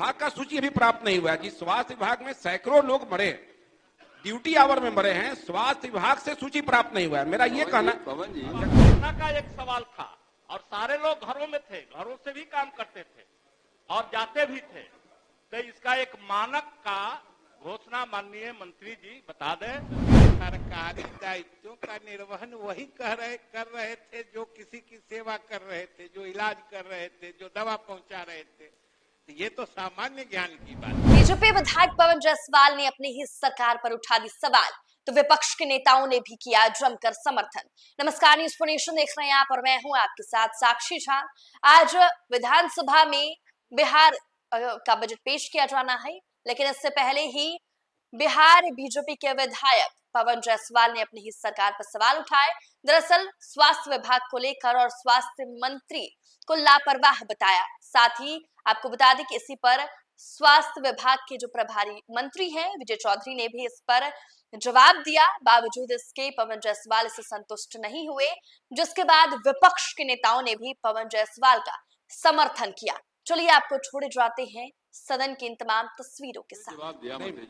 विभाग का सूची अभी प्राप्त नहीं हुआ है। जिस स्वास्थ्य विभाग में सैकड़ों लोग मरे, ड्यूटी आवर में मरे हैं, स्वास्थ्य विभाग से सूची प्राप्त नहीं हुआ है। मेरा ये कहना, पवन जी, कोरोना का एक सवाल था और सारे लोग घरों में थे, घरों से भी काम करते थे और जाते भी थे, तो इसका एक मानक का घोषणा माननीय मंत्री जी बता दें। सरकारी दायित्वों का निर्वहन वही कर रहे थे जो किसी की सेवा कर रहे थे, जो इलाज कर रहे थे, जो दवा पहुंचा रहे थे। ये तो सामान्य ज्ञान की बात है। बीजेपी विधायक पवन जायसवाल ने अपनी ही सरकार पर उठा दी सवाल, तो विपक्ष के नेताओं ने भी किया जमकर समर्थन। नमस्कार, न्यूज़ फॉर नेशन देख रहे हैं आप और मैं हूं आपके साथ साक्षी झा। आज विधानसभा में बिहार का बजट पेश किया जाना है, लेकिन इससे पहले ही बिहार बीजेपी के विधायक पवन जायसवाल ने अपनी ही सरकार पर सवाल उठाए। दरअसल स्वास्थ्य विभाग को लेकर और स्वास्थ्य मंत्री को लापरवाह बताया। साथ ही आपको बता दें कि इसी पर स्वास्थ्य विभाग के जो प्रभारी मंत्री हैं विजय चौधरी ने भी इस पर जवाब दिया। बावजूद इसके पवन जायसवाल इससे संतुष्ट नहीं हुए, जिसके बाद विपक्ष के नेताओं ने भी पवन जायसवाल का समर्थन किया। चलिए आपको छोड़े जाते हैं सदन की इन तमाम तस्वीरों के साथ।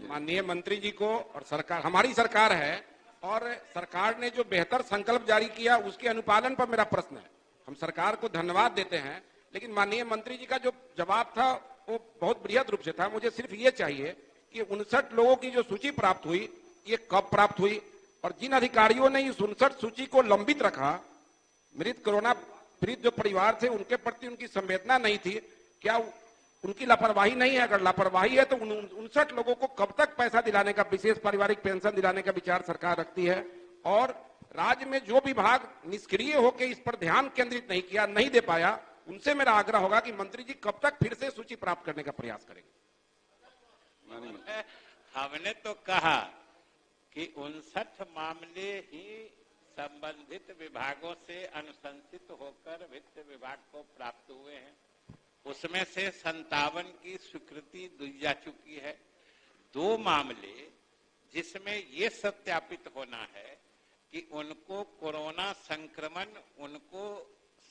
माननीय मंत्री जी को, और सरकार हमारी सरकार है और सरकार ने जो बेहतर संकल्प जारी किया उसके अनुपालन पर मेरा प्रश्न है। हम सरकार को धन्यवाद देते हैं, लेकिन माननीय मंत्री जी का जो जवाब था वो बहुत बृहद रूप से था। मुझे सिर्फ ये चाहिए कि 59 लोगों की जो सूची प्राप्त हुई, ये कब प्राप्त हुई, और जिन अधिकारियों ने इस 59 सूची को लंबित रखा, मृत कोरोना पीड़ित जो परिवार थे उनके प्रति उनकी संवेदना नहीं थी, क्या उनकी लापरवाही नहीं है? अगर लापरवाही है तो 59 लोगों को कब तक पैसा दिलाने का, विशेष पारिवारिक पेंशन दिलाने का विचार सरकार रखती है? और राज्य में जो विभाग निष्क्रिय होकर इस पर ध्यान केंद्रित नहीं किया, नहीं दे पाया, उनसे मेरा आग्रह होगा कि मंत्री जी कब तक फिर से सूची प्राप्त करने का प्रयास करेंगे। हमने तो कहा कि 59 मामले ही संबंधित विभागों से अनुशंसित होकर वित्त विभाग को प्राप्त हुए हैं। उसमें से 57 की स्वीकृति दी जा चुकी है। 2 मामले जिसमें ये सत्यापित होना है कि उनको कोरोना संक्रमण उनको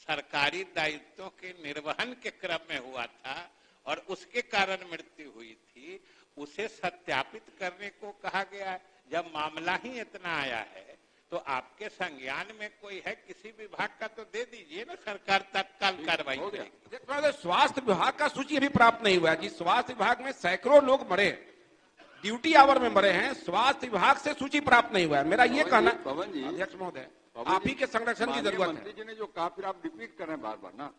सरकारी दायित्वों के निर्वहन के क्रम में हुआ था और उसके कारण मृत्यु हुई थी, उसे सत्यापित करने को कहा गया है। जब मामला ही इतना आया है तो आपके संज्ञान में कोई है किसी विभाग का तो दे दीजिए ना, सरकार तत्काल कार्रवाई करेगी। स्वास्थ्य विभाग का सूची अभी प्राप्त नहीं हुआ है। जिस स्वास्थ्य विभाग में सैकड़ों लोग मरे, ड्यूटी आवर में मरे हैं, स्वास्थ्य विभाग से सूची प्राप्त नहीं हुआ है। मेरा ये कहना, पवन जी, अध्यक्ष महोदय, आप ही के संरक्षण की जरूरत है। मंत्री जी ने जो कहा फिर आप रिपीट कर रहे हैं बार बार ना।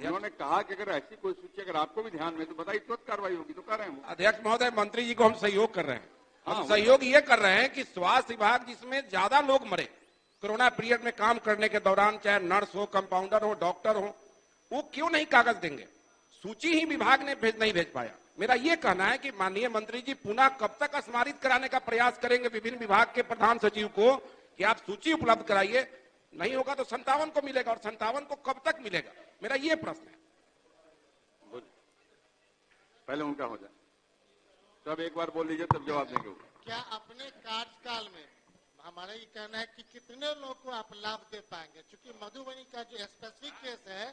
उन्होंने कहा कि अगर ऐसी कोई सूची अगर आपको भी ध्यान में तो बताइए, तुरंत कार्रवाई होगी, तो कर रहे हैं। अध्यक्ष महोदय, मंत्री जी को हम सहयोग कर रहे हैं। हम सहयोग ये कर रहे हैं कि स्वास्थ्य विभाग जिसमें ज्यादा लोग मरे कोरोना पीरियड में काम करने के दौरान, चाहे नर्स हो, कंपाउंडर हो, डॉक्टर हो, वो क्यों नहीं कागज देंगे? सूची ही विभाग ने नहीं भेज पाया। मेरा ये कहना है कि माननीय मंत्री जी पुनः कब तक स्मारित कराने का प्रयास करेंगे विभिन्न विभाग के प्रधान सचिव को कि आप सूची उपलब्ध कराइए? नहीं होगा तो 57 को मिलेगा, और 57 को कब तक मिलेगा? मेरा ये प्रश्न है। पहले उनका हो जाए, तब एक बार बोल लीजिए, तब जवाब देंगे। क्या अपने कार्यकाल में हमारा ये कहना है कि कितने लोगों को आप लाभ दे पाएंगे? क्योंकि मधुबनी का जो स्पेसिफिक केस है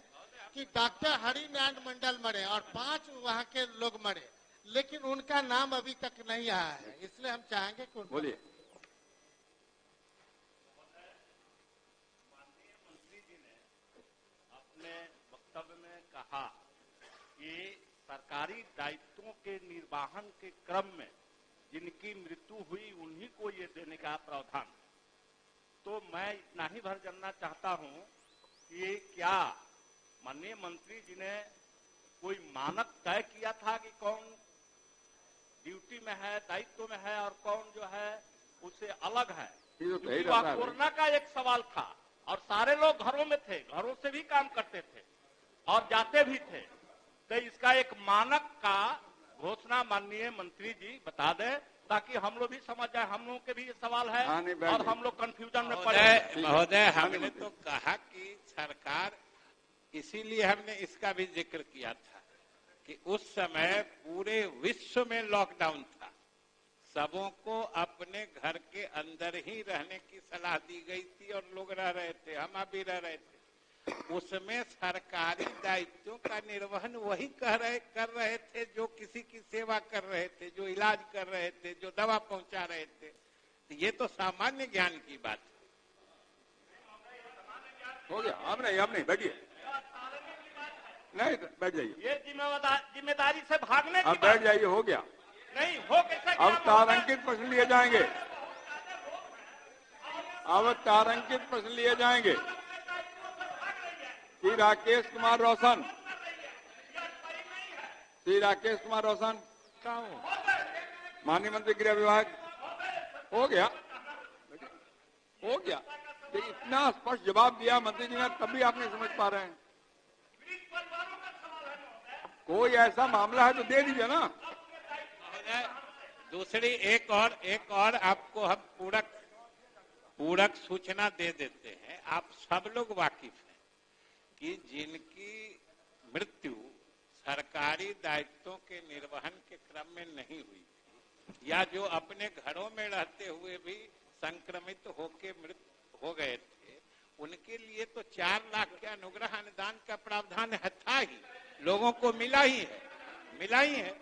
कि डॉक्टर हरिनारायण मंडल मरे और 5 वहाँ के लोग मरे, लेकिन उनका नाम अभी तक नहीं आया है, इसलिए हम चाहेंगे कि बोलिए। माननीय मंत्री जी ने अपने वक्तव्य में कहा कि सरकारी दायित्वों के निर्वहन के क्रम में जिनकी मृत्यु हुई उन्हीं को ये देने का प्रावधान। तो मैं इतना ही भर जानना चाहता हूं कि क्या माननीय मंत्री जी ने कोई मानक तय किया था कि कौन ड्यूटी में है, दायित्व में है, और कौन जो है उससे अलग है? क्योंकि वह कोरोना का एक सवाल था और सारे लोग घरों में थे, घरों से भी काम करते थे और जाते भी थे, तो इसका एक मानक का घोषणा माननीय मंत्री जी बता दें ताकि हम लोग भी समझ जाए। हम लोगों के भी ये सवाल है और हम लोग कंफ्यूजन में पड़े। महोदय, हमने तो कहा कि सरकार, इसीलिए हमने इसका भी जिक्र किया था कि उस समय पूरे विश्व में लॉकडाउन था, सबों को अपने घर के अंदर ही रहने की सलाह दी गई थी और लोग रह रहे थे, हम भी रह रहे थे। उसमें सरकारी दायित्वों का निर्वहन वही कर रहे थे जो किसी की सेवा कर रहे थे, जो इलाज कर रहे थे, जो दवा पहुंचा रहे थे। तो ये तो सामान्य ज्ञान की बात है। हो गया, अब नहीं बैठिए, नहीं बैठ जाइए, ये जिम्मेदारी से भागने की अब बैठ जाइए, हो गया। नहीं हो कैसे अब तारांकित प्रश्न लिए जाएंगे, अब तारांकित प्रश्न लिए जाएंगे। श्री राकेश कुमार रोशन, श्री राकेश कुमार रोशन माननीय मंत्री गृह विभाग। हो गया, हो गया। तो इतना स्पष्ट जवाब दिया मंत्री जी ने, तब भी आप नहीं समझ पा रहे हैं। कोई ऐसा मामला है तो दे दीजिए ना। दूसरी एक और आपको हम पूरक सूचना दे देते हैं। आप सब लोग वाकिफ हैं कि जिनकी मृत्यु सरकारी दायित्वों के निर्वहन के क्रम में नहीं हुई थी, या जो अपने घरों में रहते हुए भी संक्रमित होके मृत हो गए थे, उनके लिए तो 4 लाख के अनुग्रह अनुदान का प्रावधान था ही, लोगों को मिला ही है।